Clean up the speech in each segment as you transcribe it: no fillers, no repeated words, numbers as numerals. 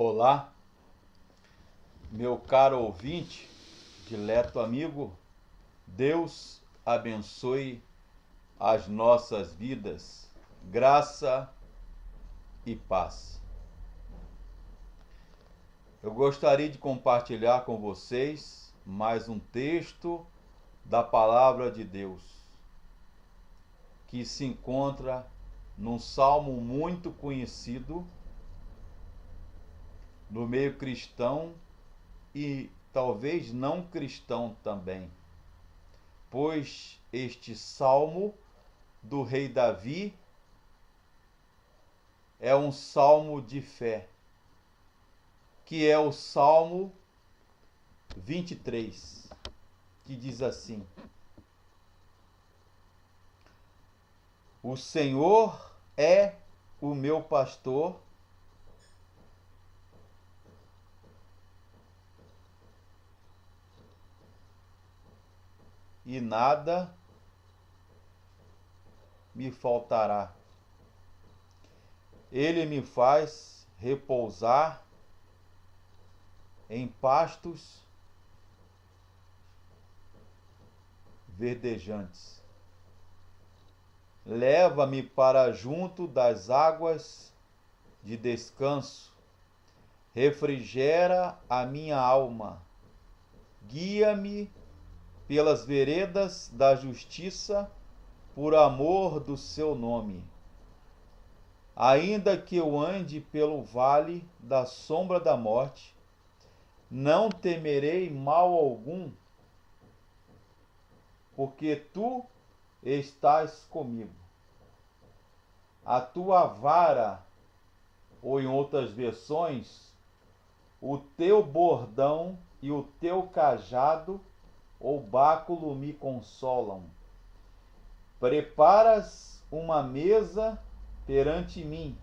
Olá, meu caro ouvinte, dileto amigo, Deus abençoe as nossas vidas, graça e paz. Eu gostaria de compartilhar com vocês mais um texto da Palavra de Deus, que se encontra num salmo muito conhecido no meio cristão e talvez não cristão também, pois este salmo do rei Davi é um salmo de fé, que é o Salmo 23, que diz assim: O Senhor é o meu pastor e nada me faltará. Ele me faz repousar em pastos verdejantes. Leva-me para junto das águas de descanso. Refrigera a minha alma. Guia-me pelas veredas da justiça, por amor do seu nome. Ainda que eu ande pelo vale da sombra da morte, não temerei mal algum, porque tu estás comigo. A tua vara, ou em outras versões, o teu bordão e o teu cajado ou báculo me consolam. Preparas uma mesa perante mim,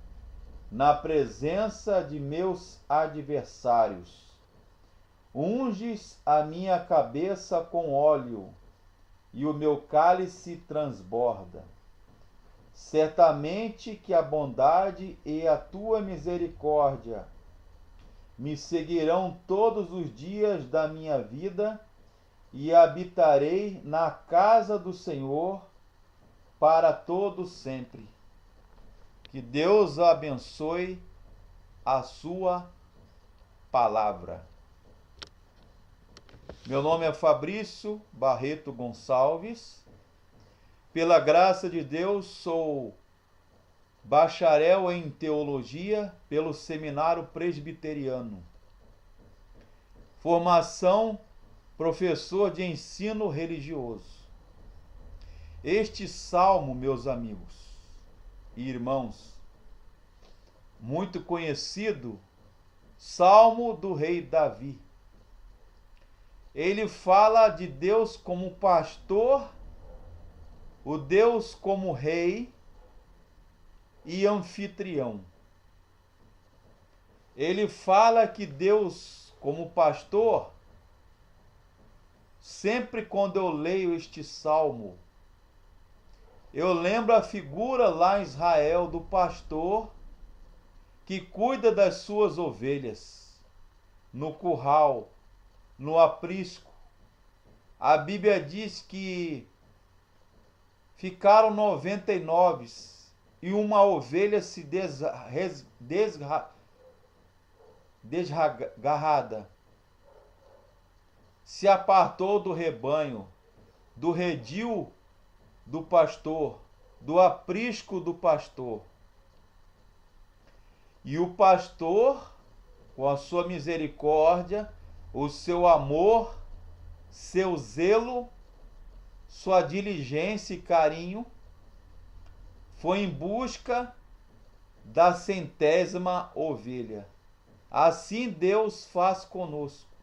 na presença de meus adversários. Unges a minha cabeça com óleo, e o meu cálice transborda. Certamente que a bondade e a tua misericórdia me seguirão todos os dias da minha vida, e habitarei na casa do Senhor para todo sempre. Que Deus abençoe a sua palavra. Meu nome é Fabrício Barreto Gonçalves. Pela graça de Deus, sou bacharel em teologia pelo Seminário Presbiteriano. Formação: professor de ensino religioso. Este salmo, meus amigos e irmãos, muito conhecido, Salmo do rei Davi. Ele fala de Deus como pastor, o Deus como rei e anfitrião. Ele fala que Deus como pastor, sempre quando eu leio este salmo, eu lembro a figura lá em Israel do pastor que cuida das suas ovelhas, no curral, no aprisco. A Bíblia diz que ficaram 99 e uma ovelha se desgarrada. Se apartou do rebanho, do redil do pastor, do aprisco do pastor. E o pastor, com a sua misericórdia, o seu amor, seu zelo, sua diligência e carinho, foi em busca da 100ª ovelha. Assim Deus faz conosco.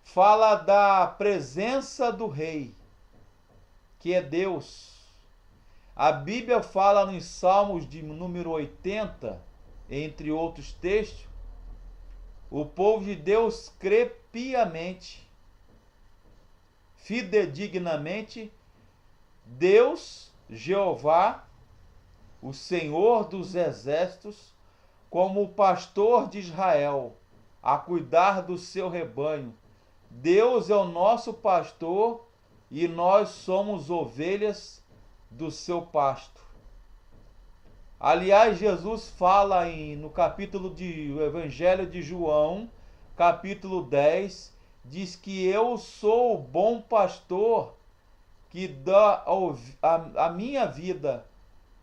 Fala da presença do rei, que é Deus. A Bíblia fala nos Salmos de número 80, entre outros textos, o povo de Deus crê piamente, fidedignamente, Deus, Jeová, o Senhor dos exércitos, como o pastor de Israel, a cuidar do seu rebanho. Deus é o nosso pastor e nós somos ovelhas do seu pasto. Aliás, Jesus fala no capítulo do Evangelho de João, capítulo 10, diz que eu sou o bom pastor que dá a minha vida,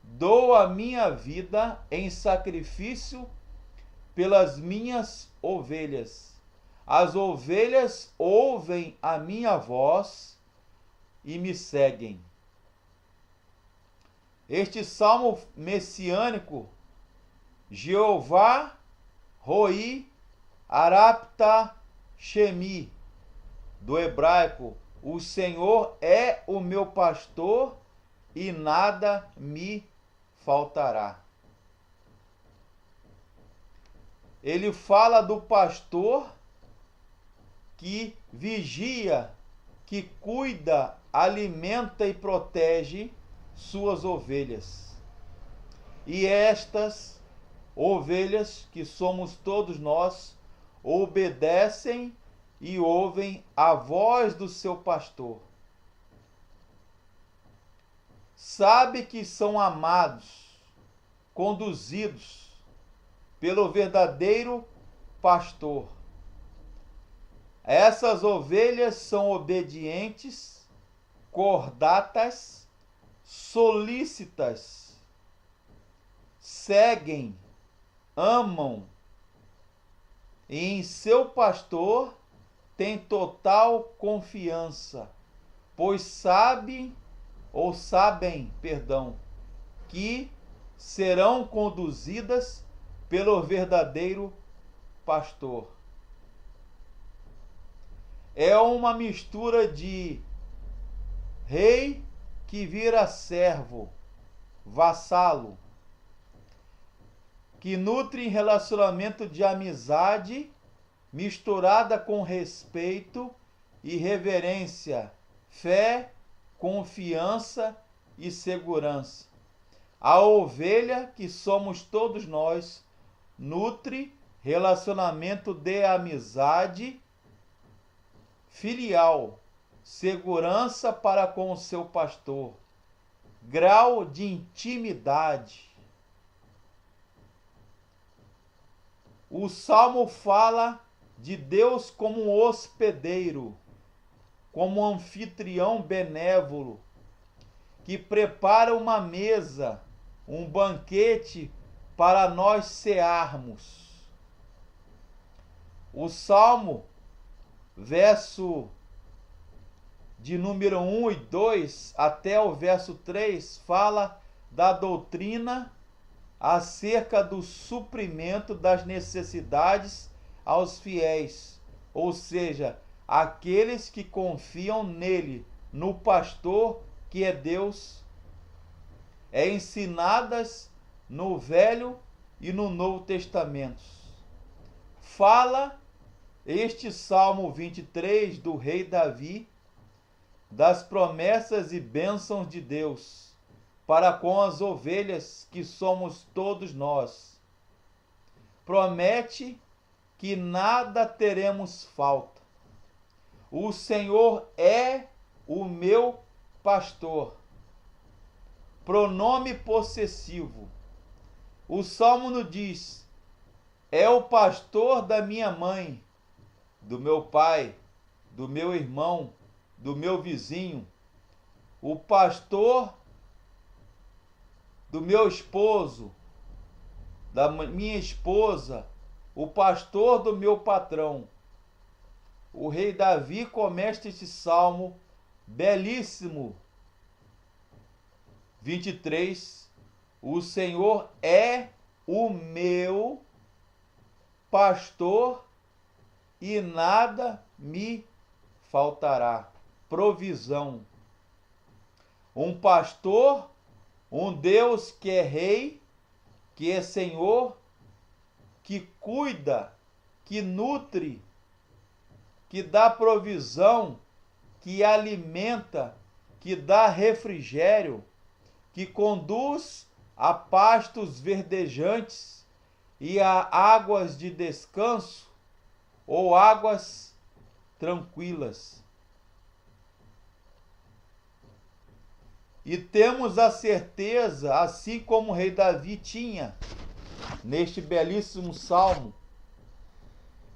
dou a minha vida em sacrifício pelas minhas ovelhas. As ovelhas ouvem a minha voz e me seguem. Este salmo messiânico, Jeová Roi Arapta Shemi, do hebraico, o Senhor é o meu pastor e nada me faltará. Ele fala do pastor que vigia, que cuida, alimenta e protege suas ovelhas. E estas ovelhas, que somos todos nós, obedecem e ouvem a voz do seu pastor. Sabe que são amados, conduzidos pelo verdadeiro pastor. Essas ovelhas são obedientes, cordatas, solícitas, seguem, amam, e em seu pastor tem total confiança, pois sabem, que serão conduzidas pelo verdadeiro pastor. É uma mistura de rei que vira servo, vassalo, que nutre em relacionamento de amizade misturada com respeito e reverência, fé, confiança e segurança. A ovelha, que somos todos nós, nutre relacionamento de amizade filial, segurança para com o seu pastor, grau de intimidade. O Salmo fala de Deus como um hospedeiro, como um anfitrião benévolo, que prepara uma mesa, um banquete para nós cearmos. O Salmo, verso de número 1 e 2 até o verso 3, fala da doutrina acerca do suprimento das necessidades aos fiéis, ou seja, aqueles que confiam nele, no pastor que é Deus, ensinadas no Velho e no Novo Testamento. Fala este Salmo 23 do rei Davi das promessas e bênçãos de Deus para com as ovelhas que somos todos nós. Promete que nada teremos falta. O Senhor é o meu pastor. Pronome possessivo. O Salmo nos diz: é o pastor da minha mãe, do meu pai, do meu irmão, do meu vizinho, o pastor do meu esposo, da minha esposa, o pastor do meu patrão. O rei Davi começa este salmo belíssimo, 23, o Senhor é o meu pastor e nada me faltará. Provisão. Um pastor, um Deus que é rei, que é Senhor, que cuida, que nutre, que dá provisão, que alimenta, que dá refrigério, que conduz a pastos verdejantes e a águas de descanso ou águas tranquilas. E temos a certeza, assim como o rei Davi tinha, neste belíssimo salmo,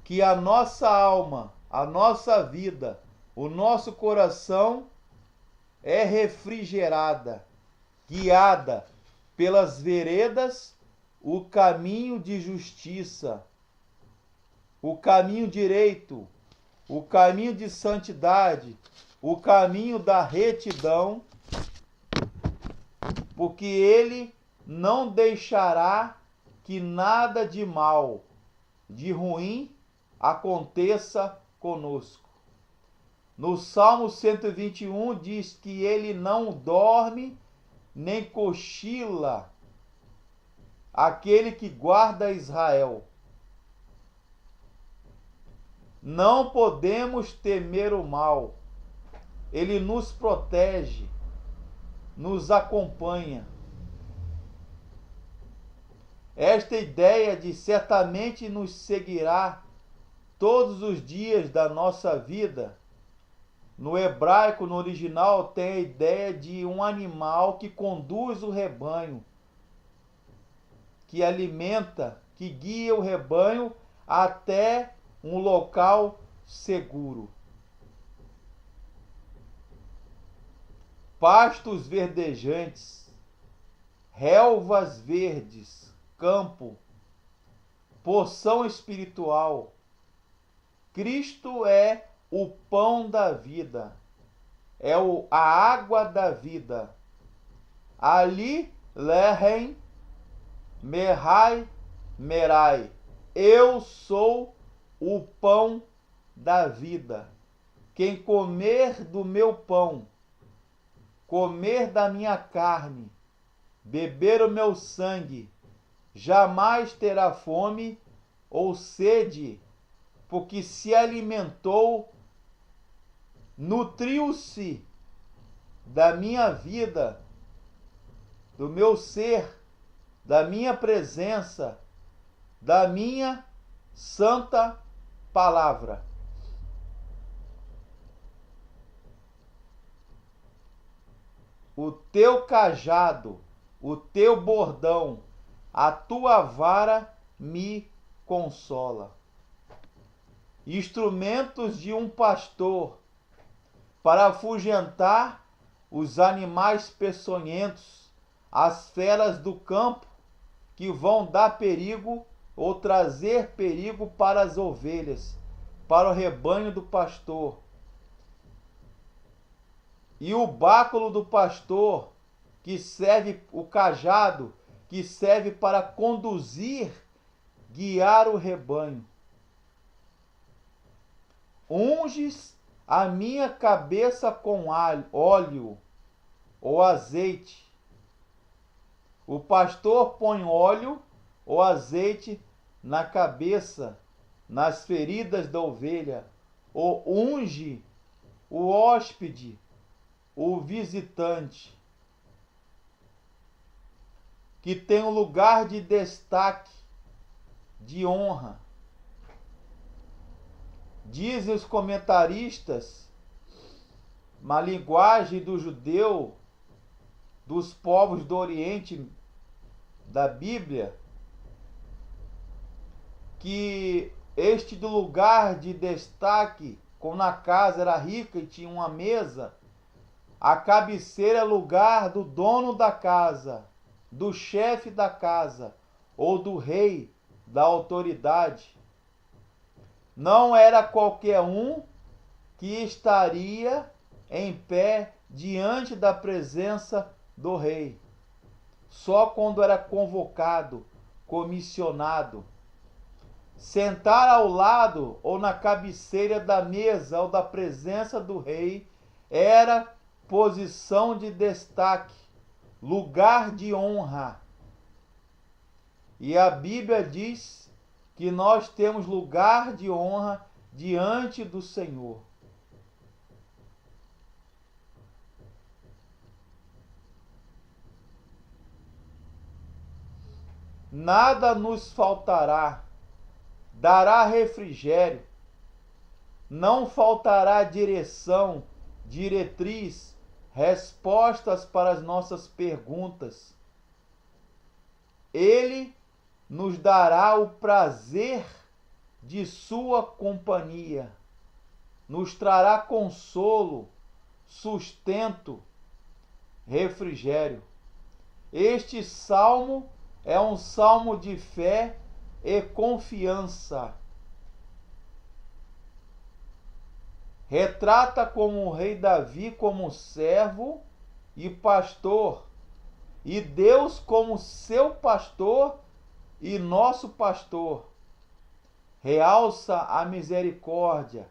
que a nossa alma, a nossa vida, o nosso coração é refrigerada, guiada pelas veredas, o caminho de justiça, o caminho direito, o caminho de santidade, o caminho da retidão, porque ele não deixará que nada de mal, de ruim, aconteça conosco. No Salmo 121 diz que ele não dorme nem cochila aquele que guarda Israel. Não podemos temer o mal. Ele nos protege, nos acompanha. Esta ideia de certamente nos seguirá todos os dias da nossa vida, no hebraico, no original, tem a ideia de um animal que conduz o rebanho, que alimenta, que guia o rebanho até um local seguro. Pastos verdejantes, relvas verdes, campo, porção espiritual. Cristo é o pão da vida, é a água da vida. Ali, lehem, merai, merai. Eu sou o pão da vida. Quem comer do meu pão, comer da minha carne, beber o meu sangue, jamais terá fome ou sede, porque se alimentou, nutriu-se da minha vida, do meu ser, da minha presença, da minha santa palavra. O teu cajado, o teu bordão, a tua vara me consola. Instrumentos de um pastor para afugentar os animais peçonhentos, as feras do campo que vão dar perigo ou trazer perigo para as ovelhas, para o rebanho do pastor. E o báculo do pastor, que serve, o cajado, que serve para conduzir, guiar o rebanho. Unges a minha cabeça com óleo ou azeite. O pastor põe óleo ou azeite na cabeça, nas feridas da ovelha, ou unge o hóspede, o visitante, que tem um lugar de destaque, de honra. Dizem os comentaristas, uma linguagem do judeu, dos povos do Oriente, da Bíblia, que este do lugar de destaque, como na casa era rica e tinha uma mesa, a cabeceira é lugar do dono da casa, do chefe da casa ou do rei, da autoridade. Não era qualquer um que estaria em pé diante da presença do rei. Só quando era convocado, comissionado. Sentar ao lado ou na cabeceira da mesa ou da presença do rei era posição de destaque, lugar de honra. E a Bíblia diz que nós temos lugar de honra diante do Senhor. nada nos faltará, dará refrigério, não faltará direção, diretriz, respostas para as nossas perguntas. Ele nos dará o prazer de sua companhia, nos trará consolo, sustento, refrigério. Este salmo é um salmo de fé e confiança. Retrata como o rei Davi como servo e pastor, e Deus como seu pastor e nosso pastor. Realça a misericórdia,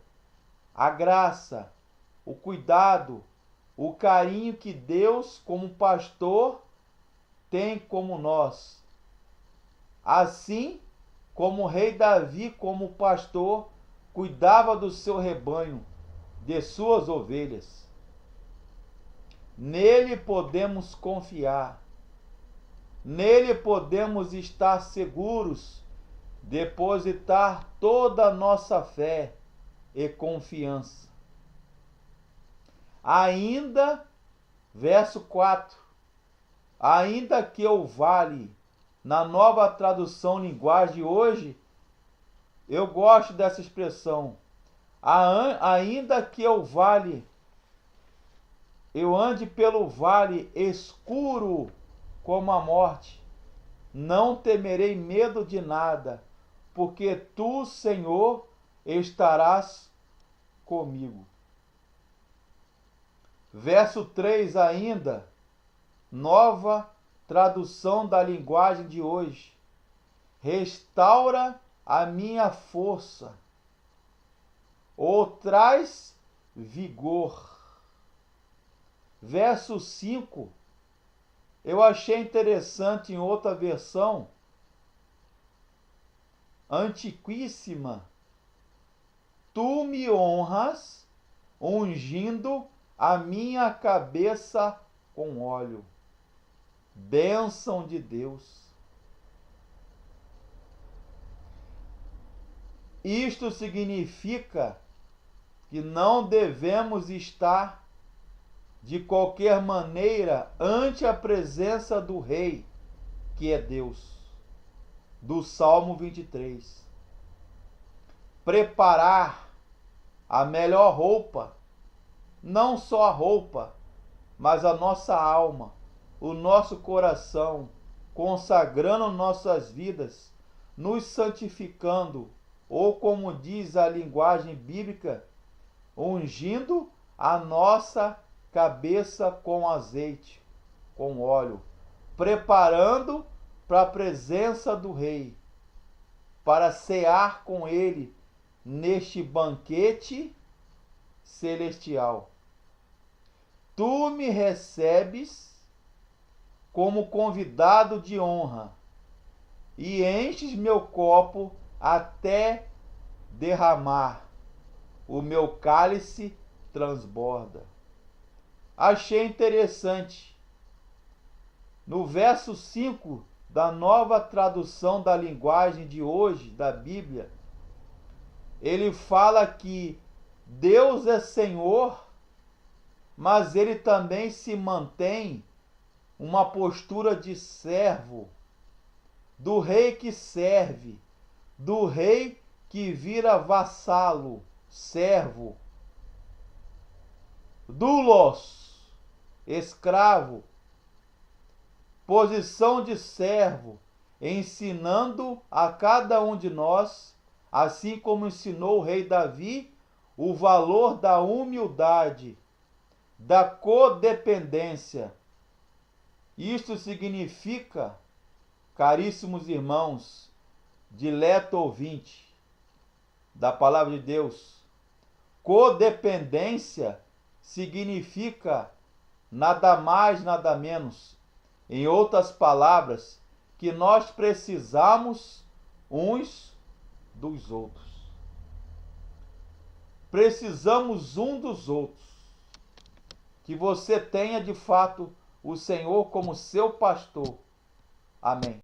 a graça, o cuidado, o carinho que Deus, como pastor, tem como nós. Assim como o rei Davi, como pastor, cuidava do seu rebanho, de suas ovelhas. Nele podemos confiar. Nele podemos estar seguros, depositar toda a nossa fé e confiança. Ainda, verso 4, ainda que eu vale, na Nova Tradução Linguagem hoje, eu gosto dessa expressão, ainda que eu ande pelo vale escuro como a morte, não temerei medo de nada, porque tu, Senhor, estarás comigo. Verso 3 ainda, Nova Tradução da Linguagem de hoje. Restaura a minha força, ou traz vigor. Verso 5, eu achei interessante em outra versão, antiquíssima. Tu me honras, ungindo a minha cabeça com óleo. Bênção de Deus. Isto significa que não devemos estar de qualquer maneira ante a presença do Rei, que é Deus. Do Salmo 23. Preparar a melhor roupa, não só a roupa, mas a nossa alma, o nosso coração, consagrando nossas vidas, nos santificando, ou como diz a linguagem bíblica, ungindo a nossa cabeça com azeite, com óleo, preparando para a presença do Rei, para cear com Ele neste banquete celestial. Tu me recebes como convidado de honra e enches meu copo até derramar. O meu cálice transborda. Achei interessante. No verso 5 da Nova Tradução da Linguagem de hoje, da Bíblia, ele fala que Deus é Senhor, mas ele também se mantém uma postura de servo, do rei que serve, do rei que vira vassalo, servo, doulos, escravo, posição de servo, ensinando a cada um de nós, assim como ensinou o rei Davi, o valor da humildade, da codependência. Isto significa, caríssimos irmãos, dileto ouvinte da palavra de Deus, codependência significa nada mais, nada menos, em outras palavras, que nós precisamos uns dos outros. Precisamos um dos outros. Que você tenha de fato o Senhor como seu pastor. Amém.